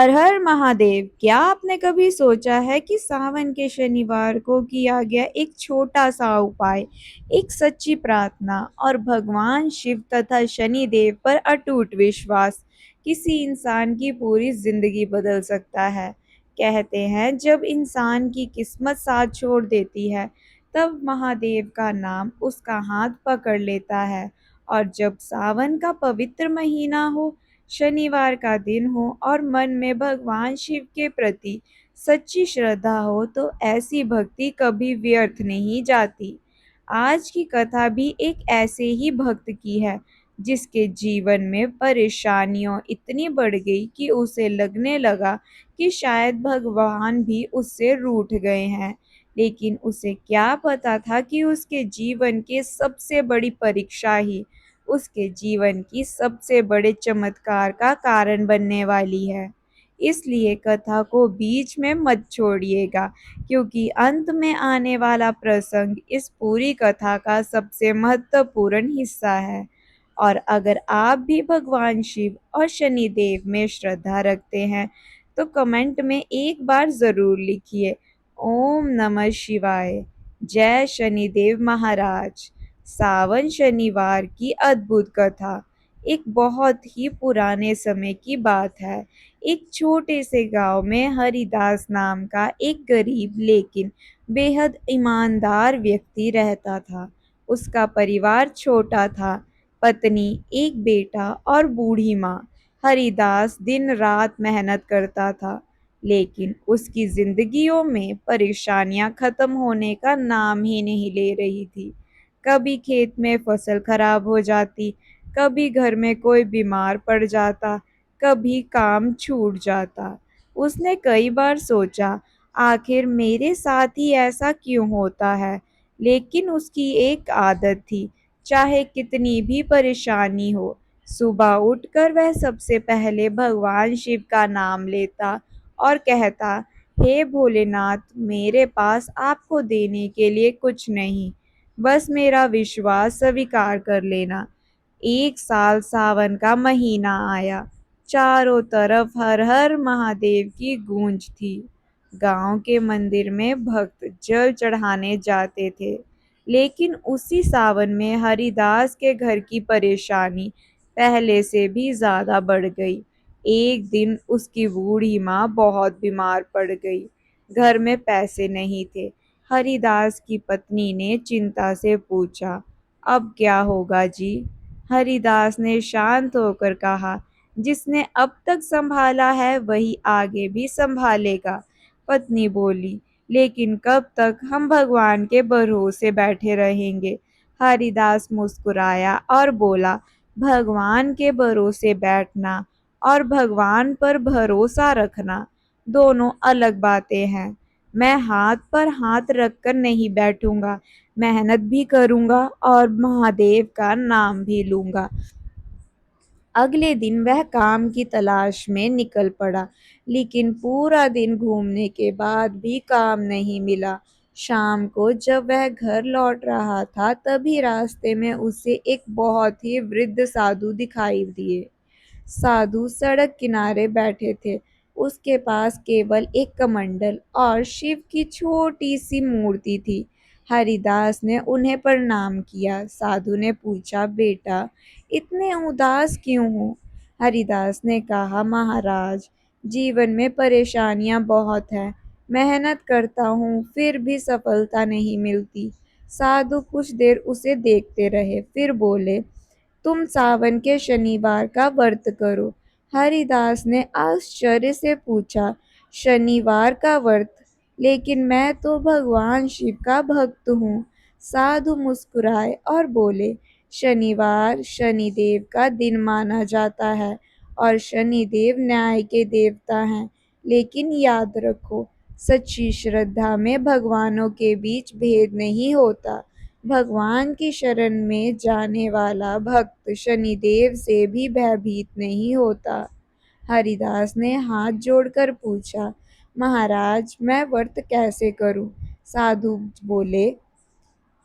हर हर महादेव। क्या आपने कभी सोचा है कि सावन के शनिवार को किया गया एक छोटा सा उपाय, एक सच्ची प्रार्थना और भगवान शिव तथा शनि देव पर अटूट विश्वास किसी इंसान की पूरी जिंदगी बदल सकता है। कहते हैं जब इंसान की किस्मत साथ छोड़ देती है तब महादेव का नाम उसका हाथ पकड़ लेता है। और जब सावन का पवित्र महीना हो, शनिवार का दिन हो और मन में भगवान शिव के प्रति सच्ची श्रद्धा हो तो ऐसी भक्ति कभी व्यर्थ नहीं जाती। आज की कथा भी एक ऐसे ही भक्त की है जिसके जीवन में परेशानियों इतनी बढ़ गई कि उसे लगने लगा कि शायद भगवान भी उससे रूठ गए हैं। लेकिन उसे क्या पता था कि उसके जीवन की सबसे बड़ी परीक्षा ही उसके जीवन की सबसे बड़े चमत्कार का कारण बनने वाली है। इसलिए कथा को बीच में मत छोड़िएगा, क्योंकि अंत में आने वाला प्रसंग इस पूरी कथा का सबसे महत्वपूर्ण हिस्सा है। और अगर आप भी भगवान शिव और शनिदेव में श्रद्धा रखते हैं तो कमेंट में एक बार जरूर लिखिए, ओम नमः शिवाय, जय शनिदेव महाराज। सावन शनिवार की अद्भुत कथा। एक बहुत ही पुराने समय की बात है। एक छोटे से गांव में हरिदास नाम का एक गरीब लेकिन बेहद ईमानदार व्यक्ति रहता था। उसका परिवार छोटा था, पत्नी, एक बेटा और बूढ़ी माँ। हरिदास दिन रात मेहनत करता था, लेकिन उसकी जिंदगियों में परेशानियां खत्म होने का नाम ही नहीं ले रही थी। कभी खेत में फसल खराब हो जाती, कभी घर में कोई बीमार पड़ जाता, कभी काम छूट जाता। उसने कई बार सोचा, आखिर मेरे साथ ही ऐसा क्यों होता है। लेकिन उसकी एक आदत थी, चाहे कितनी भी परेशानी हो, सुबह उठकर वह सबसे पहले भगवान शिव का नाम लेता और कहता, हे भोलेनाथ, मेरे पास आपको देने के लिए कुछ नहीं, बस मेरा विश्वास स्वीकार कर लेना। एक साल सावन का महीना आया। चारों तरफ हर हर महादेव की गूंज थी। गांव के मंदिर में भक्त जल चढ़ाने जाते थे। लेकिन उसी सावन में हरिदास के घर की परेशानी पहले से भी ज्यादा बढ़ गई। एक दिन उसकी बूढ़ी माँ बहुत बीमार पड़ गई। घर में पैसे नहीं थे। हरिदास की पत्नी ने चिंता से पूछा, अब क्या होगा जी। हरिदास ने शांत होकर कहा, जिसने अब तक संभाला है वही आगे भी संभालेगा। पत्नी बोली, लेकिन कब तक हम भगवान के भरोसे बैठे रहेंगे। हरिदास मुस्कुराया और बोला, भगवान के भरोसे बैठना और भगवान पर भरोसा रखना दोनों अलग बातें हैं। मैं हाथ पर हाथ रखकर नहीं बैठूंगा, मेहनत भी करूंगा और महादेव का नाम भी लूंगा। अगले दिन वह काम की तलाश में निकल पड़ा, लेकिन पूरा दिन घूमने के बाद भी काम नहीं मिला। शाम को जब वह घर लौट रहा था तभी रास्ते में उसे एक बहुत ही वृद्ध साधु दिखाई दिए। साधु सड़क किनारे बैठे थे। उसके पास केवल एक कमंडल और शिव की छोटी सी मूर्ति थी। हरिदास ने उन्हें प्रणाम किया। साधु ने पूछा, बेटा, इतने उदास क्यों हो। हरिदास ने कहा, महाराज, जीवन में परेशानियां बहुत हैं। मेहनत करता हूँ फिर भी सफलता नहीं मिलती। साधु कुछ देर उसे देखते रहे, फिर बोले, तुम सावन के शनिवार का व्रत करो। हरिदास ने आश्चर्य से पूछा, शनिवार का व्रत? लेकिन मैं तो भगवान शिव का भक्त हूँ। साधु मुस्कुराए और बोले, शनिवार शनिदेव का दिन माना जाता है और शनिदेव न्याय के देवता हैं। लेकिन याद रखो, सच्ची श्रद्धा में भगवानों के बीच भेद नहीं होता। भगवान की शरण में जाने वाला भक्त शनिदेव से भी भयभीत नहीं होता। हरिदास ने हाथ जोड़कर पूछा, महाराज, मैं व्रत कैसे करूं? साधु बोले,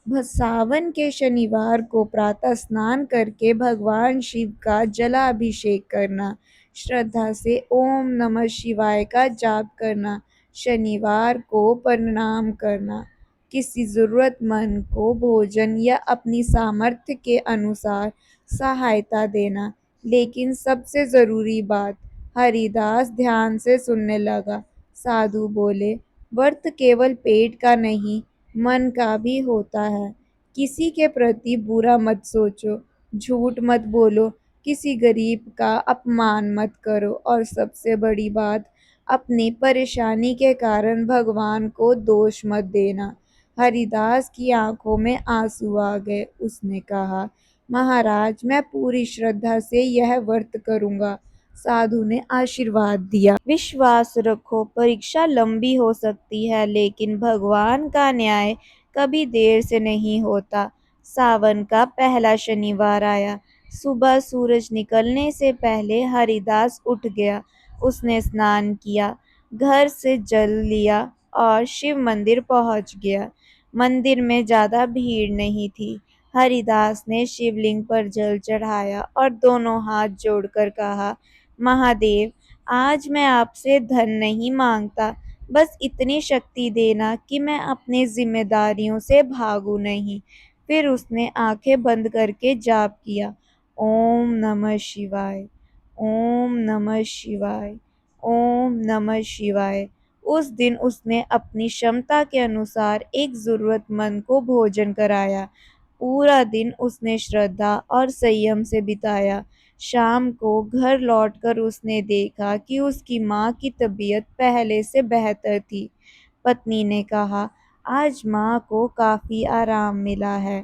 सावन के शनिवार को प्रातः स्नान करके भगवान शिव का जलाभिषेक करना। श्रद्धा से ओम नमः शिवाय का जाप करना, शनिवार को प्रणाम करना, किसी जरूरतमंद को भोजन या अपनी सामर्थ्य के अनुसार सहायता देना। लेकिन सबसे जरूरी बात, हरिदास ध्यान से सुनने लगा। साधु बोले, व्रत केवल पेट का नहीं, मन का भी होता है। किसी के प्रति बुरा मत सोचो, झूठ मत बोलो, किसी गरीब का अपमान मत करो, और सबसे बड़ी बात, अपनी परेशानी के कारण भगवान को दोष मत देना। हरिदास की आंखों में आंसू आ गए। उसने कहा, महाराज, मैं पूरी श्रद्धा से यह व्रत करूंगा। साधु ने आशीर्वाद दिया। विश्वास रखो, परीक्षा लंबी हो सकती है, लेकिन भगवान का न्याय कभी देर से नहीं होता। सावन का पहला शनिवार आया। सुबह सूरज निकलने से पहले हरिदास उठ गया। उसने स्नान किया, घर से जल लिया और शिव मंदिर पहुंच गया। मंदिर में ज्यादा भीड़ नहीं थी। हरिदास ने शिवलिंग पर जल चढ़ाया और दोनों हाथ जोड़कर कहा, महादेव, आज मैं आपसे धन नहीं मांगता, बस इतनी शक्ति देना कि मैं अपनी जिम्मेदारियों से भागूं नहीं। फिर उसने आंखें बंद करके जाप किया, ओम नमः शिवाय, ओम नमः शिवाय, ओम नमः शिवाय। उस दिन उसने अपनी क्षमता के अनुसार एक जरूरतमंद को भोजन कराया। पूरा दिन उसने श्रद्धा और संयम से बिताया। शाम को घर लौटकर उसने देखा कि उसकी माँ की तबीयत पहले से बेहतर थी। पत्नी ने कहा, आज माँ को काफी आराम मिला है।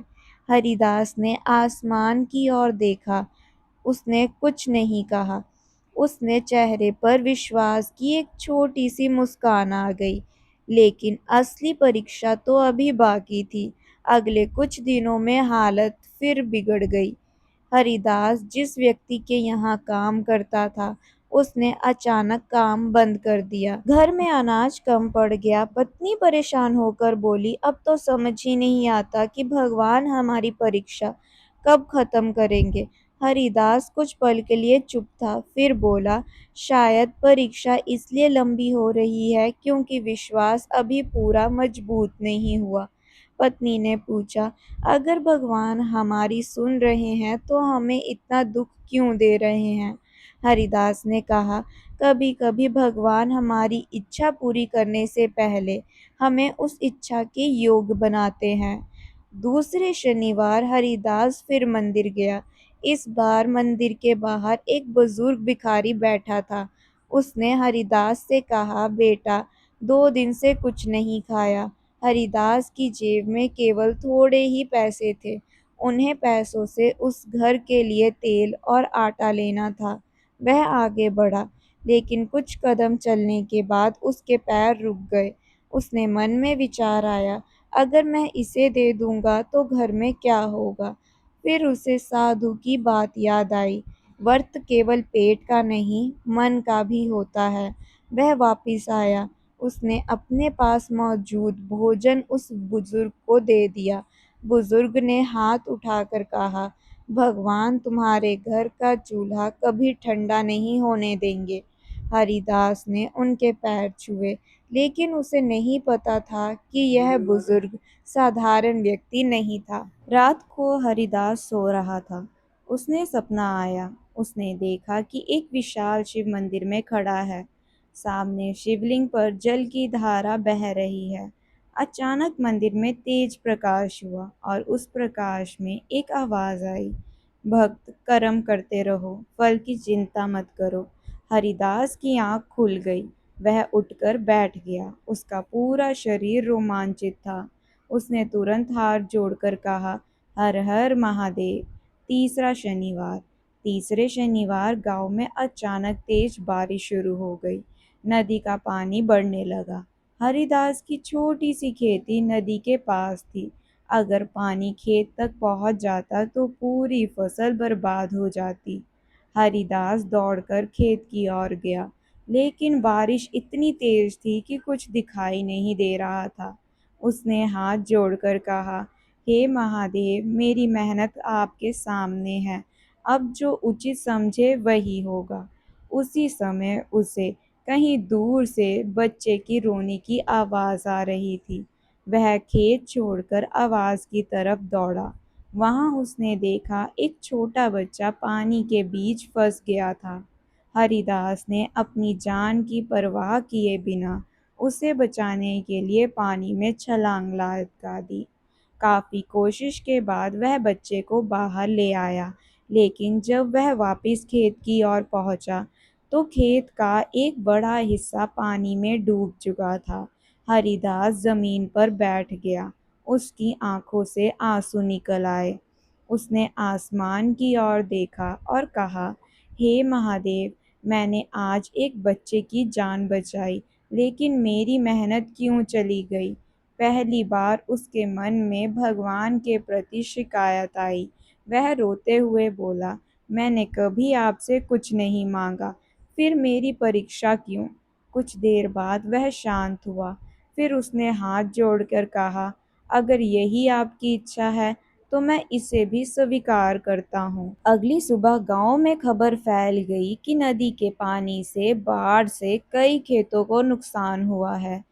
हरिदास ने आसमान की ओर देखा। उसने कुछ नहीं कहा। उसने चेहरे पर विश्वास की एक छोटी सी मुस्कान आ गई। लेकिन असली परीक्षा तो अभी बाकी थी। अगले कुछ दिनों में हालत फिर बिगड़ गई। हरिदास जिस व्यक्ति के यहाँ काम करता था, उसने अचानक काम बंद कर दिया। घर में अनाज कम पड़ गया। पत्नी परेशान होकर बोली, अब तो समझ ही नहीं आता कि भगवान हमारी परीक्षा कब खत्म करेंगे। हरिदास कुछ पल के लिए चुप था, फिर बोला, शायद परीक्षा इसलिए लंबी हो रही है क्योंकि विश्वास अभी पूरा मजबूत नहीं हुआ। पत्नी ने पूछा, अगर भगवान हमारी सुन रहे हैं तो हमें इतना दुख क्यों दे रहे हैं? हरिदास ने कहा, कभी कभी भगवान हमारी इच्छा पूरी करने से पहले हमें उस इच्छा के योग बनाते हैं। दूसरे शनिवार हरिदास फिर मंदिर गया। इस बार मंदिर के बाहर एक बुजुर्ग भिखारी बैठा था। उसने हरिदास से कहा, बेटा, 2 दिन से कुछ नहीं खाया। हरिदास की जेब में केवल थोड़े ही पैसे थे। उन्हें पैसों से उस घर के लिए तेल और आटा लेना था। वह आगे बढ़ा, लेकिन कुछ कदम चलने के बाद उसके पैर रुक गए। उसने मन में विचार आया, अगर मैं इसे दे दूंगा तो घर में क्या होगा? फिर उसे साधु की बात याद आई, व्रत केवल पेट का नहीं, मन का भी होता है। वह वापस आया। उसने अपने पास मौजूद भोजन उस बुजुर्ग को दे दिया। बुजुर्ग ने हाथ उठाकर कहा, भगवान तुम्हारे घर का चूल्हा कभी ठंडा नहीं होने देंगे। हरिदास ने उनके पैर छुए, लेकिन उसे नहीं पता था कि यह बुजुर्ग साधारण व्यक्ति नहीं था। रात को हरिदास सो रहा था। उसने सपना आया। उसने देखा कि एक विशाल शिव मंदिर में खड़ा है। सामने शिवलिंग पर जल की धारा बह रही है। अचानक मंदिर में तेज प्रकाश हुआ और उस प्रकाश में एक आवाज आई, भक्त, कर्म करते रहो, फल की चिंता मत करो। हरिदास की आंख खुल गई। वह उठकर बैठ गया। उसका पूरा शरीर रोमांचित था। उसने तुरंत हाथ जोड़कर कहा, हर हर महादेव। तीसरा शनिवार। तीसरे शनिवार गांव में अचानक तेज बारिश शुरू हो गई। नदी का पानी बढ़ने लगा। हरिदास की छोटी सी खेती नदी के पास थी। अगर पानी खेत तक पहुंच जाता तो पूरी फसल बर्बाद हो जाती। हरिदास दौड़कर खेत की ओर गया, लेकिन बारिश इतनी तेज थी कि कुछ दिखाई नहीं दे रहा था। उसने हाथ जोड़कर कहा, हे महादेव, मेरी मेहनत आपके सामने है। अब जो उचित समझे वही होगा। उसी समय उसे कहीं दूर से बच्चे की रोने की आवाज़ आ रही थी। वह खेत छोड़कर आवाज़ की तरफ दौड़ा। वहाँ उसने देखा एक छोटा बच्चा पानी के बीच फंस गया था। हरिदास ने अपनी जान की परवाह किए बिना उसे बचाने के लिए पानी में छलांग लगा दी। काफ़ी कोशिश के बाद वह बच्चे को बाहर ले आया, लेकिन जब वह वापस खेत की ओर पहुंचा, तो खेत का एक बड़ा हिस्सा पानी में डूब चुका था। हरिदास जमीन पर बैठ गया। उसकी आंखों से आंसू निकल आए। उसने आसमान की ओर देखा और कहा, हे महादेव, मैंने आज एक बच्चे की जान बचाई, लेकिन मेरी मेहनत क्यों चली गई? पहली बार उसके मन में भगवान के प्रति शिकायत आई। वह रोते हुए बोला, मैंने कभी आपसे कुछ नहीं मांगा, फिर मेरी परीक्षा क्यों? कुछ देर बाद वह शांत हुआ। फिर उसने हाथ जोड़कर कहा, अगर यही आपकी इच्छा है तो मैं इसे भी स्वीकार करता हूँ। अगली सुबह गांव में खबर फैल गई कि नदी के पानी से बाढ़ से कई खेतों को नुकसान हुआ है।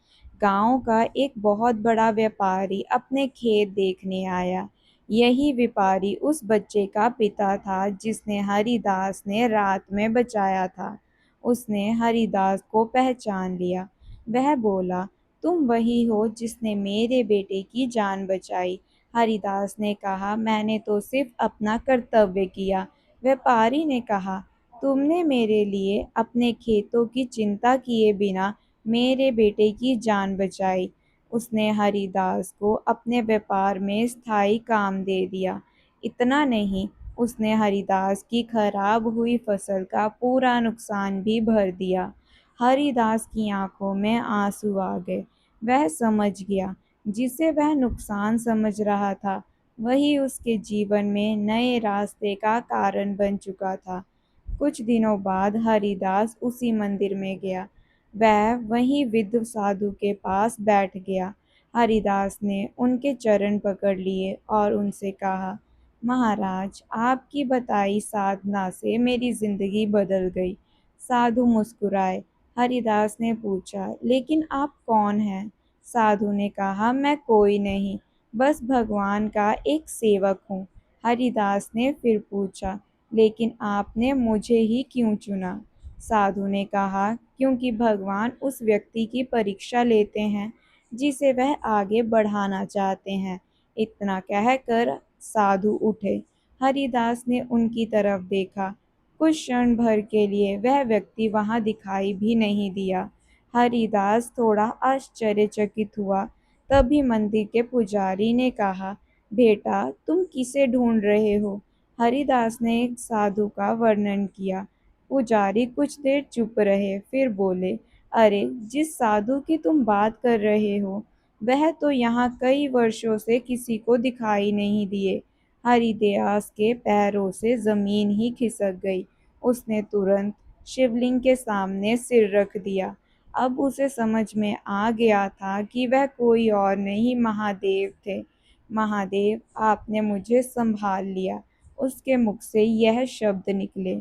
गांव का एक बहुत बड़ा व्यापारी अपने खेत देखने आया। यही व्यापारी उस बच्चे का पिता था जिसने हरिदास ने रात में बचाया था। उसने हरिदास को पहचान लिया। वह बोला, तुम वही हो जिसने मेरे बेटे की जान बचाई। हरिदास ने कहा, मैंने तो सिर्फ अपना कर्तव्य किया। व्यापारी ने कहा, तुमने मेरे लिए अपने खेतों की चिंता किए बिना मेरे बेटे की जान बचाई। उसने हरिदास को अपने व्यापार में स्थायी काम दे दिया। इतना नहीं, उसने हरिदास की खराब हुई फसल का पूरा नुकसान भी भर दिया। हरिदास की आंखों में आंसू आ गए। वह समझ गया, जिसे वह नुकसान समझ रहा था, वही उसके जीवन में नए रास्ते का कारण बन चुका था। कुछ दिनों बाद हरिदास उसी मंदिर में गया। वह वहीं विद्ध साधु के पास बैठ गया। हरिदास ने उनके चरण पकड़ लिए और उनसे कहा, महाराज, आपकी बताई साधना से मेरी जिंदगी बदल गई। साधु मुस्कुराए। हरिदास ने पूछा, लेकिन आप कौन हैं? साधु ने कहा, मैं कोई नहीं, बस भगवान का एक सेवक हूँ। हरिदास ने फिर पूछा, लेकिन आपने मुझे ही क्यों चुना? साधु ने कहा, क्योंकि भगवान उस व्यक्ति की परीक्षा लेते हैं जिसे वह आगे बढ़ाना चाहते हैं। इतना कहकर साधु उठे। हरिदास ने उनकी तरफ देखा। कुछ क्षण भर के लिए वह व्यक्ति वहां दिखाई भी नहीं दिया। हरिदास थोड़ा आश्चर्यचकित हुआ। तभी मंदिर के पुजारी ने कहा, बेटा, तुम किसे ढूंढ रहे हो? हरिदास ने एक साधु का वर्णन किया। पुजारी कुछ देर चुप रहे, फिर बोले, अरे, जिस साधु की तुम बात कर रहे हो, वह तो यहाँ कई वर्षों से किसी को दिखाई नहीं दिए। हरिदास के पैरों से जमीन ही खिसक गई। उसने तुरंत शिवलिंग के सामने सिर रख दिया। अब उसे समझ में आ गया था कि वह कोई और नहीं, महादेव थे। महादेव, आपने मुझे संभाल लिया। उसके मुख से यह शब्द निकले।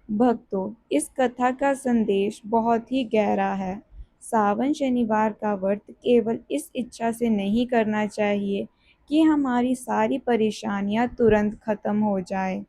भक्तों, इस कथा का संदेश बहुत ही गहरा है। सावन शनिवार का व्रत केवल इस इच्छा से नहीं करना चाहिए कि हमारी सारी परेशानियां तुरंत खत्म हो जाए।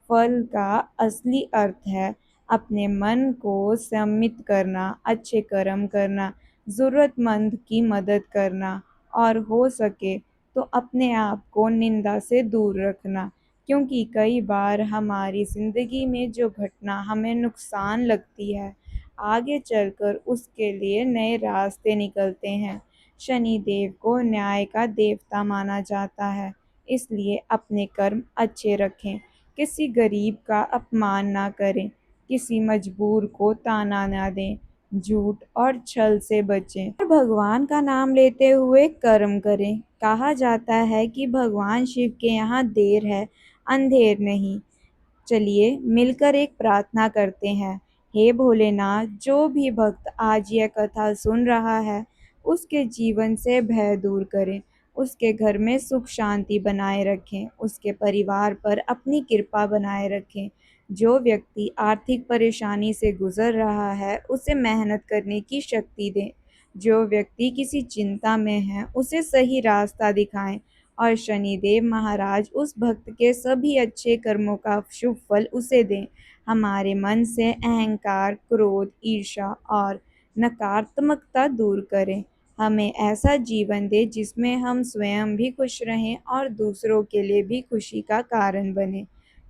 फल का असली अर्थ है अपने मन को संयमित करना, अच्छे कर्म करना, ज़रूरतमंद की मदद करना और हो सके तो अपने आप को निंदा से दूर रखना। क्योंकि कई बार हमारी ज़िंदगी में जो घटना हमें नुकसान लगती है, आगे चलकर उसके लिए नए रास्ते निकलते हैं। शनि देव को न्याय का देवता माना जाता है, इसलिए अपने कर्म अच्छे रखें, किसी गरीब का अपमान ना करें, किसी मजबूर को ताना ना दें, झूठ और छल से बचें और भगवान का नाम लेते हुए कर्म करें। कहा जाता है कि भगवान शिव के यहाँ देर है, अंधेर नहीं। चलिए मिलकर एक प्रार्थना करते हैं। हे भोलेनाथ, जो भी भक्त आज यह कथा सुन रहा है, उसके जीवन से भय दूर करें, उसके घर में सुख शांति बनाए रखें, उसके परिवार पर अपनी कृपा बनाए रखें। जो व्यक्ति आर्थिक परेशानी से गुजर रहा है, उसे मेहनत करने की शक्ति दें। जो व्यक्ति किसी चिंता में है, उसे सही रास्ता दिखाएं और शनिदेव महाराज उस भक्त के सभी अच्छे कर्मों का शुभ फल उसे दें। हमारे मन से अहंकार, क्रोध, ईर्ष्या और नकारात्मकता दूर करें। हमें ऐसा जीवन दे जिसमें हम स्वयं भी खुश रहें और दूसरों के लिए भी खुशी का कारण बने।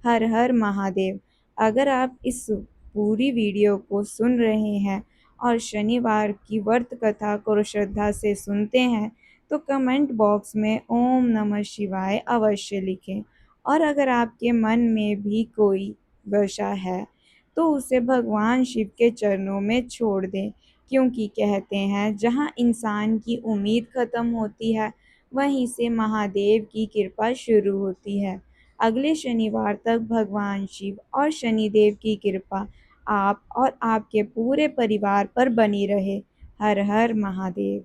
हर हर महादेव। अगर आप इस पूरी वीडियो को सुन रहे हैं और शनिवार की व्रत कथा को श्रद्धा से सुनते हैं, तो कमेंट बॉक्स में ओम नमः शिवाय अवश्य लिखें। और अगर आपके मन में भी कोई वशा है, तो उसे भगवान शिव के चरणों में छोड़ दें, क्योंकि कहते हैं जहाँ इंसान की उम्मीद खत्म होती है, वहीं से महादेव की कृपा शुरू होती है। अगले शनिवार तक भगवान शिव और शनिदेव की कृपा आप और आपके पूरे परिवार पर बनी रहे। हर हर महादेव।